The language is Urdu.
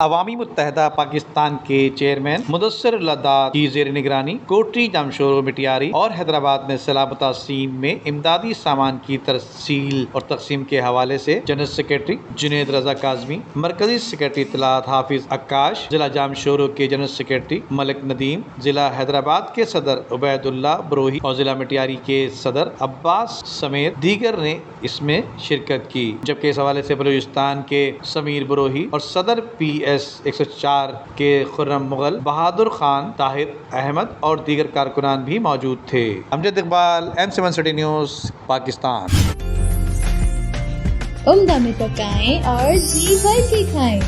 عوامی متحدہ پاکستان کے چیئرمین مدثر اللہ داد کی زیر نگرانی کوٹری جامشورو مٹیاری اور حیدرآباد میں سیلاب سین میں امدادی سامان کی ترسیل اور تقسیم کے حوالے سے جنرل سیکرٹری جنید رضا کاظمی، مرکزی سیکرٹری اطلاعات حافظ عکاش، ضلع جامشورو کے جنرل سیکرٹری ملک ندیم، ضلع حیدرآباد کے صدر عبید اللہ بروہی اور ضلع مٹیاری کے صدر عباس سمیت دیگر نے اس میں شرکت کی، جبکہ اس حوالے سے بلوچستان کے سمیر بروہی اور صدر PS-104 کے خرم مغل، بہادر خان، طاہر احمد اور دیگر کارکنان بھی موجود تھے۔ Amjad Iqbal, M7 city news, Pakistan. عمدہ میں پکائیں اور جی بھر کے کھائیں۔